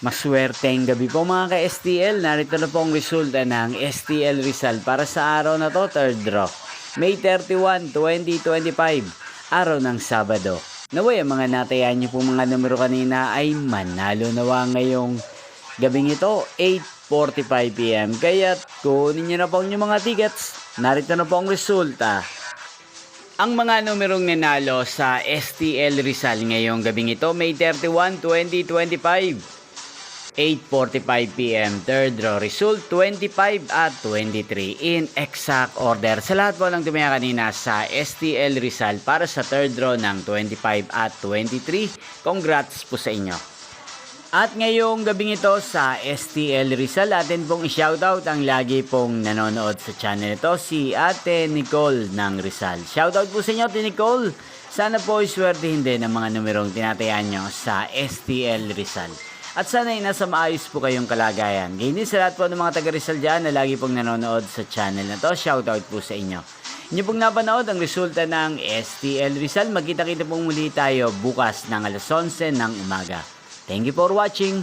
Maswerteng gabi po mga ka-STL. Narito na po ang resulta ng STL Rizal para sa araw na to, third draw. May 31, 2025, araw ng Sabado. Naway ang mga natayan niyo po mga numero kanina ay manalo nawa ngayong gabing ito, 8:45 PM. Kaya kunin niyo na po ang inyong mga tickets. Narito na po ang resulta. Ang mga numerong nanalo sa STL Rizal ngayong gabing ito, May 31, 2025. 8:45 PM, third draw result 25 at 23 in exact order. Sa lahat po ng tumaya kanina sa STL Rizal para sa third draw ng 25 at 23, congrats po sa inyo. At ngayong gabing ito sa STL Rizal, atin pong i-shoutout ang lagi pong nanonood sa channel ito, si Ate Nicole ng Rizal. Shoutout po sa inyo, Ate Nicole. Sana po iswertihin din ang mga numerong tinatayaan nyo sa STL Rizal. At sana ay nasa maayos po kayong kalagayan. Ganyan din sa lahat po ng mga taga Rizal dyan na lagi pong nanonood sa channel na to. Shoutout po sa inyo. Inyo pong napanood ang resulta ng STL Rizal. Magkita-kita pong muli tayo bukas ng alas 11 ng umaga. Thank you for watching.